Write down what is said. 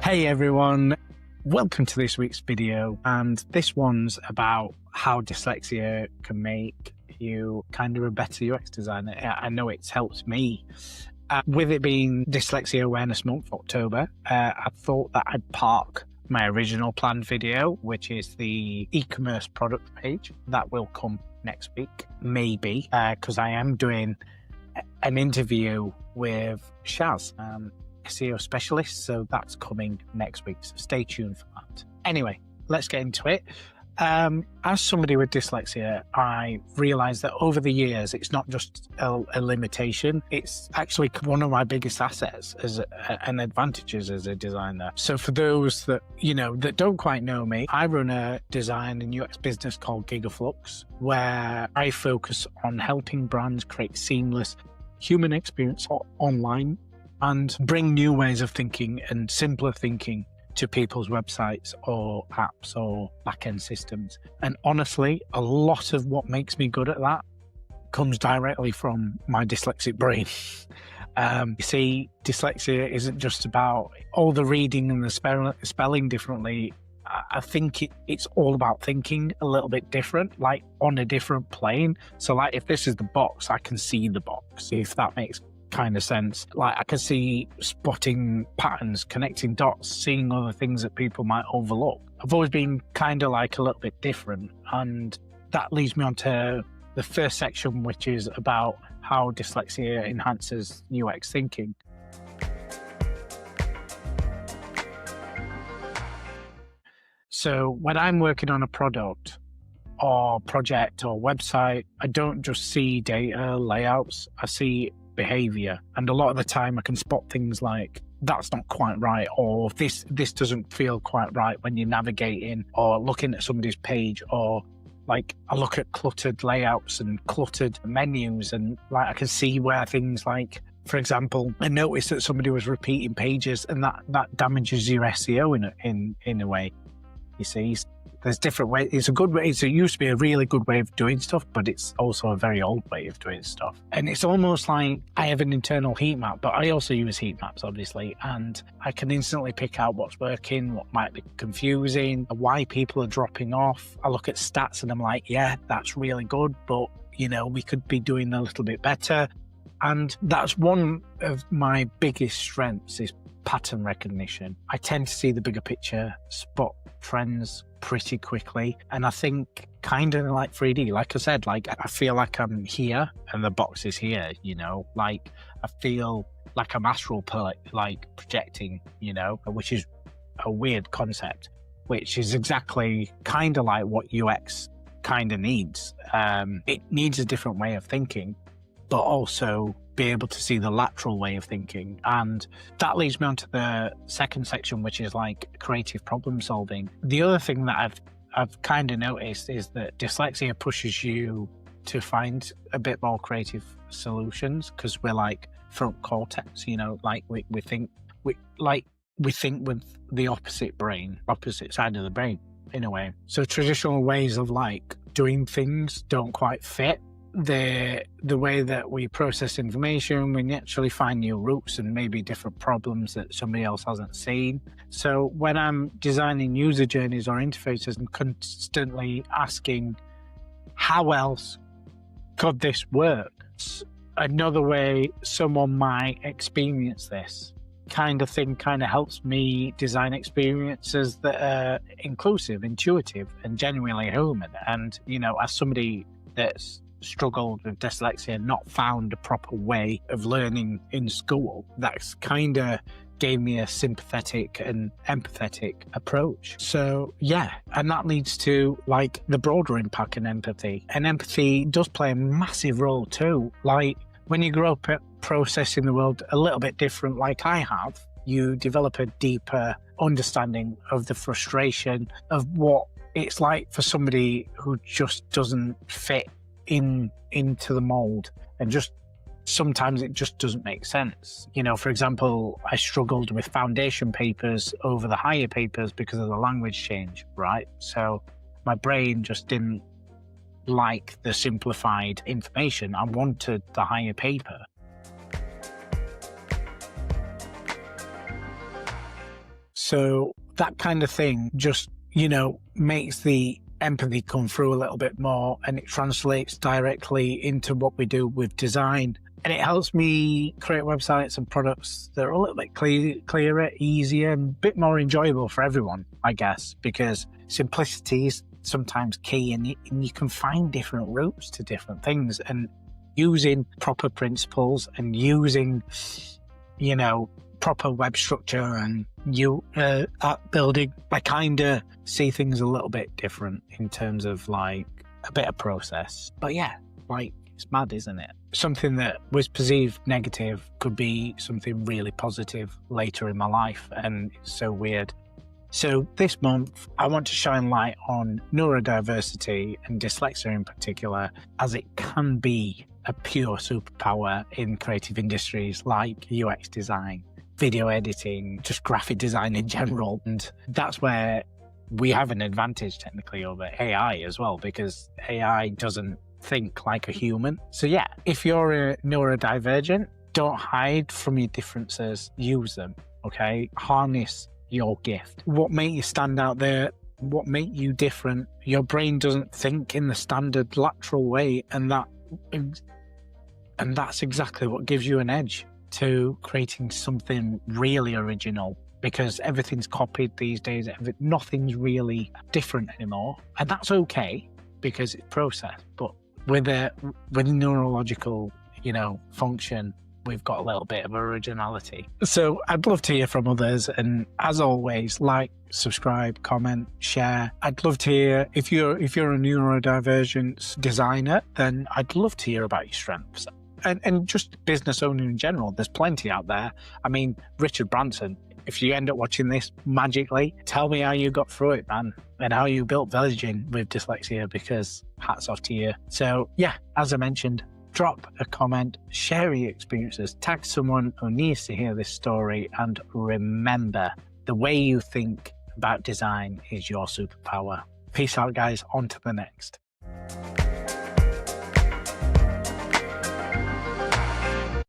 Hey everyone, welcome to this week's video, and this one's about how dyslexia can make you kind of a better UX designer. I know it's helped me. With it being Dyslexia Awareness Month, October, I thought that I'd park my original planned video, which is the e-commerce product page. That will come next week, maybe, because I am doing an interview with Shaz, SEO specialist, so that's coming next week, so stay tuned for that. Anyway, let's get into it. As somebody with dyslexia, I realized that over the years it's not just a limitation, it's actually one of my biggest assets and advantages as a designer. So for those that that don't quite know me, I run a design and UX business called Gigaflux, where I focus on helping brands create seamless human experience online and bring new ways of thinking and simpler thinking to people's websites or apps or back-end systems. And honestly, a lot of what makes me good at that comes directly from my dyslexic brain. You see, dyslexia isn't just about all the reading and the spelling differently. I think it's all about thinking a little bit different, like on a different plane. So like if this is the box, I can see the box, if that makes kind of sense. Like I can see spotting patterns, connecting dots, seeing other things that people might overlook. I've always been kind of like a little bit different, and that leads me on to the first section, which is about how dyslexia enhances UX thinking. So when I'm working on a product or project or website, I don't just see data layouts, I see behavior, and a lot of the time I can spot things like that's not quite right, or this doesn't feel quite right when you're navigating or looking at somebody's page, or like I look at cluttered layouts and cluttered menus, and like I can see where things like, for example, I noticed that somebody was repeating pages, and that damages your SEO in a way. You see, there's different ways. It's a good way. It used to be a really good way of doing stuff, but it's also a very old way of doing stuff. And it's almost like I have an internal heat map, but I also use heat maps, obviously, and I can instantly pick out what's working, what might be confusing, why people are dropping off. I look at stats and I'm like, yeah, that's really good, but we could be doing a little bit better. And that's one of my biggest strengths, is pattern recognition. I tend to see the bigger picture, spot trends pretty quickly, and I think kind of like 3D, like I said, like I feel like I'm here and the box is here, like I feel like I'm astral like projecting, which is a weird concept, which is exactly kind of like what UX kind of needs. It needs a different way of thinking, but also be able to see the lateral way of thinking. And that leads me on to the second section, which is like creative problem solving. The other thing that I've kind of noticed is that dyslexia pushes you to find a bit more creative solutions, because we're like front cortex, like we think with the opposite side of the brain in a way. So traditional ways of like doing things don't quite fit the way that we process information. We naturally find new routes and maybe different problems that somebody else hasn't seen. So when I'm designing user journeys or interfaces, I'm constantly asking, how else could this work? Another way someone might experience this kind of thing kind of helps me design experiences that are inclusive, intuitive, and genuinely human. And as somebody that's struggled with dyslexia, not found a proper way of learning in school, that's kind of gave me a sympathetic and empathetic approach. So yeah, and that leads to like the broader impact in empathy. And empathy does play a massive role too. Like when you grow up processing the world a little bit different, like I have, you develop a deeper understanding of the frustration of what it's like for somebody who just doesn't fit into the mold, and just sometimes it just doesn't make sense. For example, I struggled with foundation papers over the higher papers because of the language change, right? So my brain just didn't like the simplified information. I wanted the higher paper. So that kind of thing just, makes the empathy come through a little bit more, and it translates directly into what we do with design. And it helps me create websites and products that are a little bit clearer, easier, and a bit more enjoyable for everyone, I guess, because simplicity is sometimes key, and you can find different routes to different things. And using proper principles and using, proper web structure and app building, I kind of see things a little bit different in terms of like a bit of process. But yeah, like, it's mad, isn't it? Something that was perceived negative could be something really positive later in my life, and it's so weird. So this month, I want to shine light on neurodiversity and dyslexia in particular, as it can be a pure superpower in creative industries like UX design, video editing, just graphic design in general. And that's where we have an advantage technically over AI as well, because AI doesn't think like a human. So yeah, if you're a neurodivergent, don't hide from your differences, use them, okay? Harness your gift. What makes you stand out there, what makes you different. Your brain doesn't think in the standard lateral way, and that's exactly what gives you an edge to creating something really original, because everything's copied these days. Nothing's really different anymore, and that's okay because it's processed. But with neurological, function, we've got a little bit of originality. So I'd love to hear from others, and as always, like, subscribe, comment, share. I'd love to hear if you're a neurodivergent designer, then I'd love to hear about your strengths. And just business owner in general. There's plenty out there. I mean, Richard Branson, if you end up watching this magically, tell me how you got through it, man, and how you built Villaging with dyslexia, because hats off to you. So yeah, as I mentioned, drop a comment, share your experiences, tag someone who needs to hear this story, and remember, the way you think about design is your superpower. Peace out, guys. On to the next.